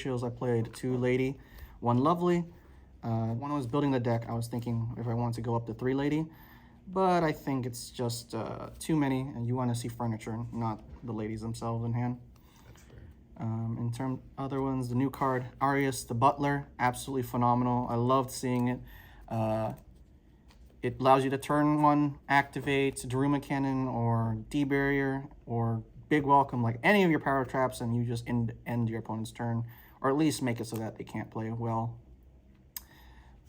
I played 2 Lady, 1 Lovely. When I was building the deck, I was thinking if I wanted to go up to 3 Lady, but I think it's just too many, and you want to see furniture, not the ladies themselves in hand. That's fair. In terms other ones, the new card, Arius the Butler, absolutely phenomenal. I loved seeing it. It allows you to turn 1, activate Daruma Cannon or D-Barrier or Big Welcome, like any of your power traps, and you just end your opponent's turn, or at least make it so that they can't play well.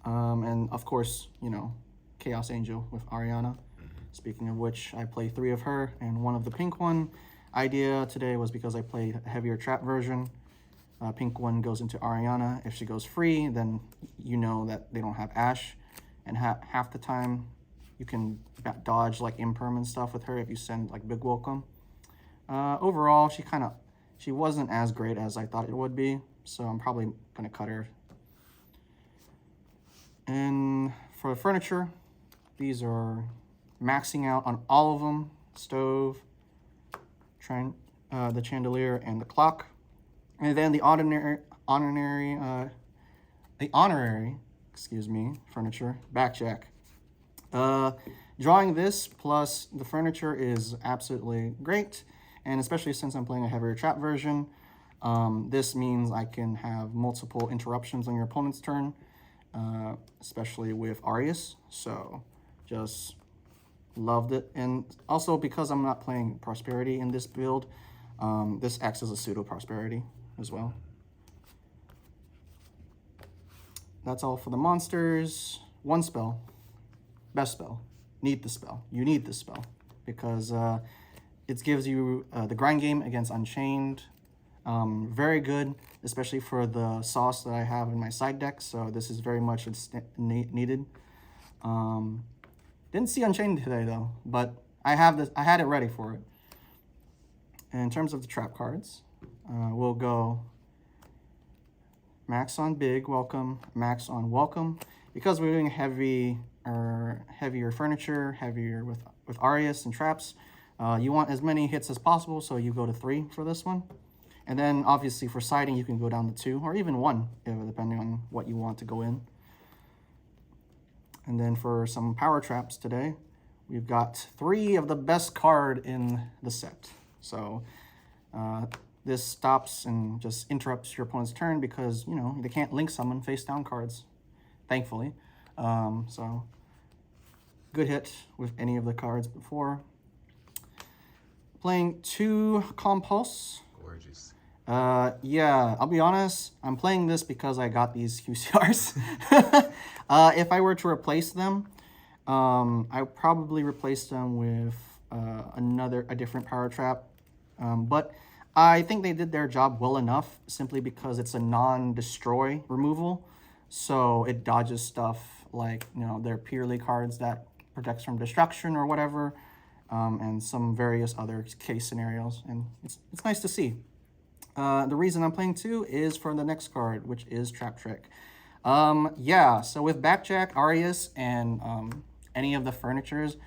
And of course, you know, Chaos Angel with Ariana. Speaking of which, I play 3 of her and 1 of the pink one. Idea today was because I played a heavier trap version. Pink one goes into Ariana. If she goes free, then you know that they don't have Ash. And half the time, you can dodge like Imperm and stuff with her if you send like Big Welcome. Overall, she wasn't as great as I thought it would be, so I'm probably gonna cut her. And for the furniture, these are maxing out on all of them: stove, the chandelier, and the clock. And then the honorary, excuse me, furniture, backjack. Drawing this plus the furniture is absolutely great, and especially since I'm playing a heavier trap version, this means I can have multiple interruptions on your opponent's turn, especially with Arius. So just loved it. And also because I'm not playing Prosperity in this build, this acts as a pseudo Prosperity as well. That's all for the monsters. 1 spell, best spell, need the spell. You need this spell because it gives you the grind game against Unchained. Very good, especially for the sauce that I have in my side deck. So this is very much needed. Didn't see Unchained today though, but I had it ready for it. And in terms of the trap cards, we'll go max on Big Welcome, max on Welcome. Because we're doing heavier furniture, heavier with Arius and traps, you want as many hits as possible, so you go to 3 for this one. And then obviously for siding, you can go down to 2 or even 1, depending on what you want to go in. And then for some power traps today, we've got 3 of the best card in the set. So this stops and just interrupts your opponent's turn because, you know, they can't link summon face down cards, thankfully. So good hit with any of the cards before. Playing 2 Compulse. Gorgeous. Yeah, I'll be honest, I'm playing this because I got these QCRs. If I were to replace them, I would probably replace them with a different power trap. But I think they did their job well enough simply because it's a non-destroy removal. So it dodges stuff like, you know, their purely cards that protects from destruction or whatever, and some various other case scenarios. And it's nice to see. The reason I'm playing 2 is for the next card, which is Trap Trick. Yeah, so with Backjack, Arius, and any of the furnitures,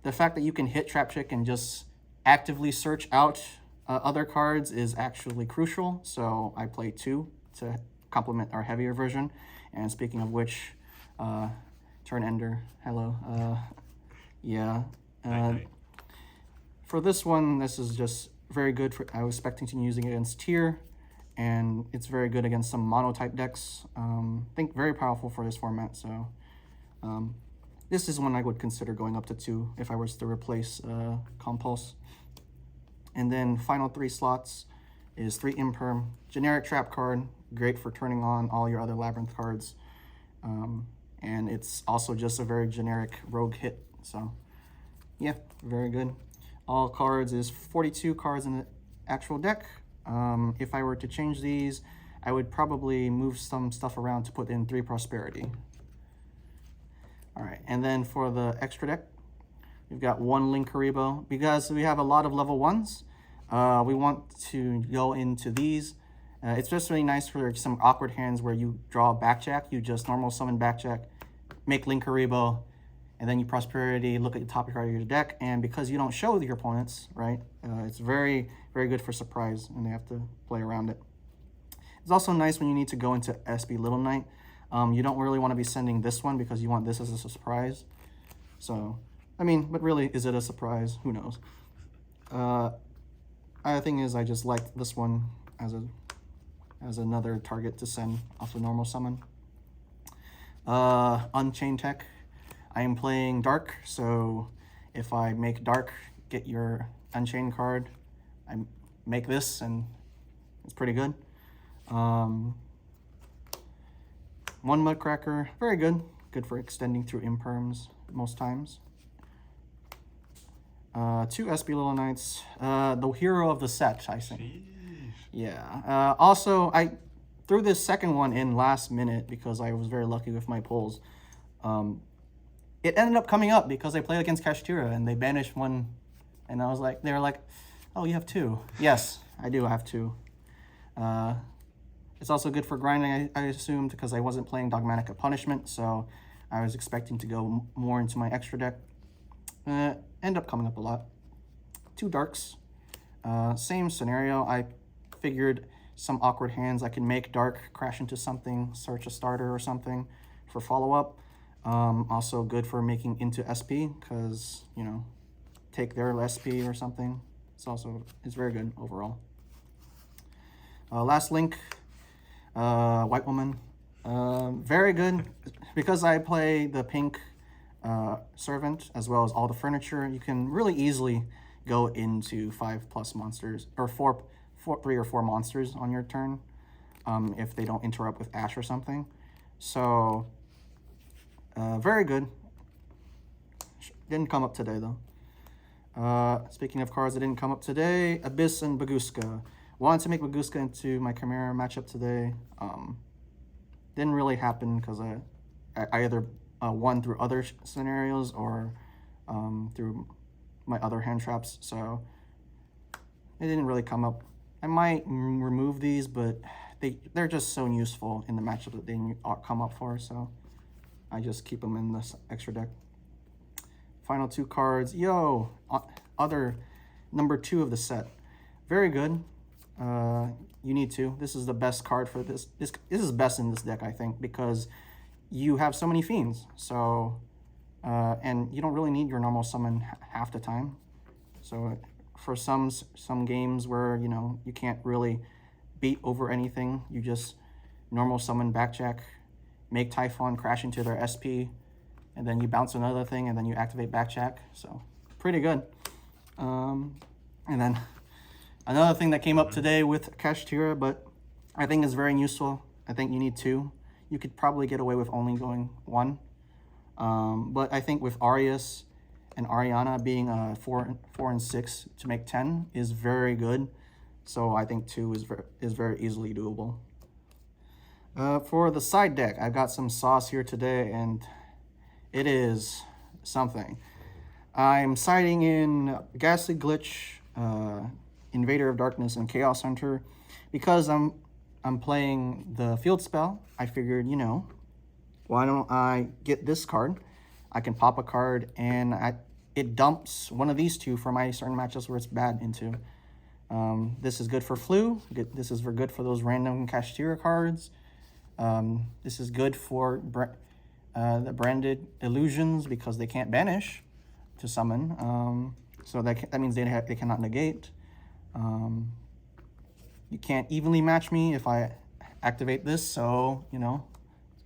the fact that you can hit Trap Trick and just actively search out other cards is actually crucial. So I play 2 to complement our heavier version. And speaking of which, Turn Ender, hello. Yeah. For this one, this is just very good. I was expecting to using it against Tier, and it's very good against some mono-type decks. I think very powerful for this format. So this is one I would consider going up to 2 if I was to replace Compulse. And then final 3 slots is 3 Imperm. Generic trap card, great for turning on all your other Labrynth cards. And it's also just a very generic rogue hit. So yeah, very good. All cards is 42 cards in the actual deck. If I were to change these, I would probably move some stuff around to put in 3 Prosperity. All right, and then for the extra deck, we've got 1 Linkuriboh. Because we have a lot of level 1s, we want to go into these. It's just really nice for some awkward hands where you draw Backjack, you just normal summon Backjack, make Linkuriboh, and then you Prosperity, look at the top card of your deck, and because you don't show your opponents, right, it's very, very good for surprise, and they have to play around it. It's also nice when you need to go into SB Little Knight. You don't really want to be sending this one because you want this as a surprise. So, I mean, but really, is it a surprise? Who knows? The thing is, I just liked this one as another target to send off the normal summon. Unchained Tech. I am playing Dark, so if I make Dark get your Unchained card, I make this, and it's pretty good. One Mudcracker, very good. Good for extending through imperms most times. Two SB Little Knights. The hero of the set, I think. Sheesh. Yeah. Also, I threw this second one in last minute because I was very lucky with my pulls. It ended up coming up because I played against Kashtira and they banished one, and I was like, they were like, "Oh, you have two." Yes, I do have two. It's also good for grinding, I assumed, because I wasn't playing Dogmatic Punishment, so I was expecting to go more into my extra deck. End up coming up a lot. Two Darks. Same scenario. I figured some awkward hands I can make Dark crash into something, search a starter or something for follow-up. Also good for making into SP, because, you know, take their SP or something. It's very good overall. Last Link, White Woman. Very good, because I play the pink Servant as well as all the furniture. You can really easily go into 5+ monsters, or 3 or 4 monsters on your turn, if they don't interrupt with Ash or something. So very good. Didn't come up today though. Speaking of cards that didn't come up today, Abyss and Baguska. Wanted to make Baguska into my Chimera matchup today. Didn't really happen because I either won through other scenarios or through my other hand traps, so it didn't really come up. I might remove these, but they're just so useful in the matchup that they come up for, so I just keep them in this extra deck. Final 2 cards. Other number 2 of the set. Very good. You need to. This is the best card for this. This is best in this deck, I think, because you have so many fiends. So, and you don't really need your normal summon half the time. So, for some games where, you know, you can't really beat over anything, you just normal summon backjack, make Typhon crash into their SP, and then you bounce another thing, and then you activate backjack. So, pretty good. And then another thing that came up today with Kashtira, but I think is very useful. I think you need 2. You could probably get away with only going 1. But I think with Arius and Ariana being 4 and 6 to make 10 is very good. So I think 2 is very easily doable. For the side deck, I've got some sauce here today, and it is something. I'm siding in Ghastly Glitch, Invader of Darkness, and Chaos Hunter because I'm playing the field spell. I figured, you know, why don't I get this card? I can pop a card, and it dumps one of these 2 for my certain matchups where it's bad into. This is good for Flu. This is good for those random Kashtira cards. This is good for the branded illusions because they can't banish to summon. So that means they cannot negate. You can't evenly match me if I activate this, so, you know,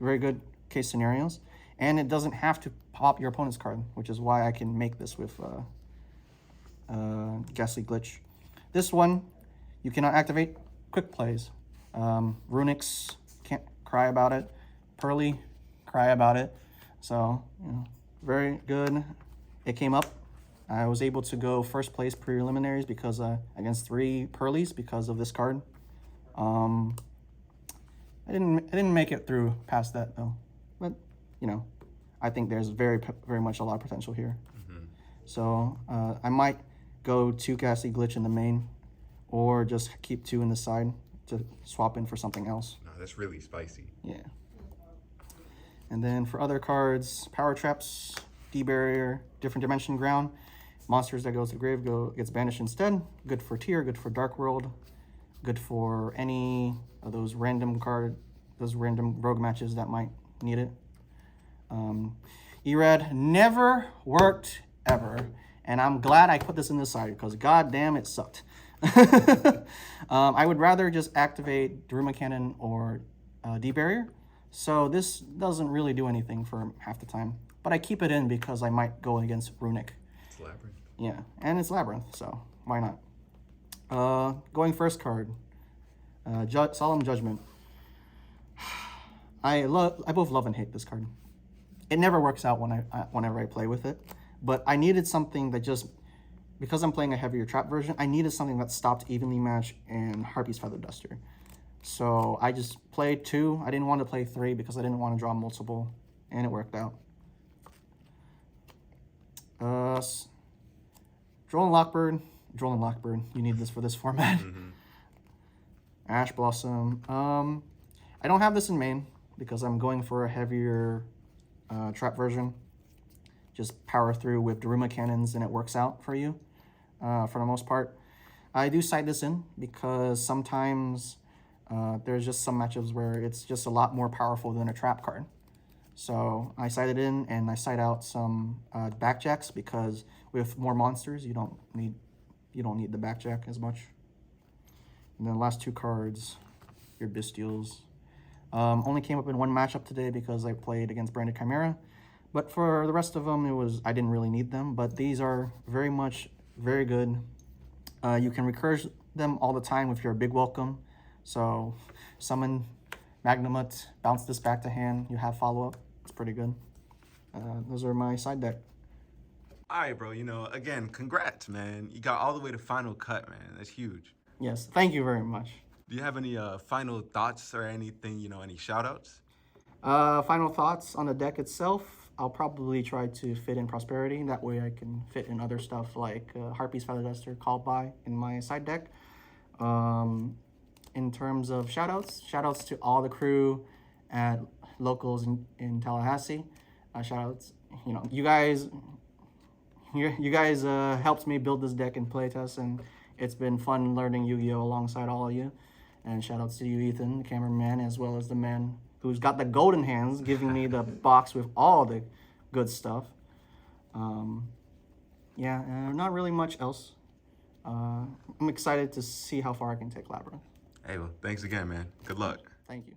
very good case scenarios. And it doesn't have to pop your opponent's card, which is why I can make this with Ghastly Glitch. This one, you cannot activate quick plays. Runix, can't cry about it. Pearly, cry about it. So, you know, very good. It came up. I was able to go first place preliminaries because against 3 Pearlies because of this card. I didn't make it through past that though, but you know, I think there's very much a lot of potential here. So I might go 2 Ghastly Glitch in the main, or just keep 2 in the side to swap in for something else. No, that's really spicy. Yeah. And then for other cards, Power Traps, D-Barrier, Different Dimension Ground. Monsters that goes to the grave gets banished instead. Good for Tier, good for Dark World, Good for any of those random rogue matches that might need it. E-Red never worked ever, and I'm glad I put this in this side because goddamn it sucked. I would rather just activate Daruma Cannon or D-Barrier, so this doesn't really do anything for half the time. But I keep it in because I might go against Runic. It's Labrynth. Yeah, and it's Labrynth, so why not? Going first card, Solemn Judgment. I both love and hate this card. It never works out whenever I play with it, but I needed something that just, because I'm playing a heavier trap version, I needed something that stopped Evenly Match and Harpy's Feather Duster. So I just played 2. I didn't want to play 3 because I didn't want to draw multiple, and it worked out. Droll and Lockbird, you need this for this format. Ash Blossom. I don't have this in main because I'm going for a heavier trap version. Just power through with Daruma Cannons and it works out for you for the most part. I do side this in because sometimes there's just some matchups where it's just a lot more powerful than a trap card. So I side it in and I side out some backjacks because with more monsters you don't need the backjack as much. And then the last 2 cards, your Bestials. Only came up in 1 matchup today because I played against Branded Chimera. But for the rest of them, I didn't really need them. But these are very good. You can recurse them all the time if you're a big welcome. So summon Magnamut, bounce this back to hand, you have follow-up. It's pretty good. Those are my side deck. All right, bro. Again, congrats, man. You got all the way to final cut, man. That's huge. Yes, thank you very much. Do you have any final thoughts or anything, any shout-outs? Final thoughts on the deck itself. I'll probably try to fit in Prosperity. That way I can fit in other stuff like Harpy's Feather Duster, Called By in my side deck. In terms of shout-outs to all the crew at locals in Tallahassee. Shout-outs, you guys helped me build this deck and playtest, and it's been fun learning Yu-Gi-Oh! Alongside all of you. And shout-outs to you, Ethan, the cameraman, as well as the man who's got the golden hands, giving me the box with all the good stuff. Not really much else. I'm excited to see how far I can take Labrynth. Hey, well, thanks again, man. Good luck. Thank you.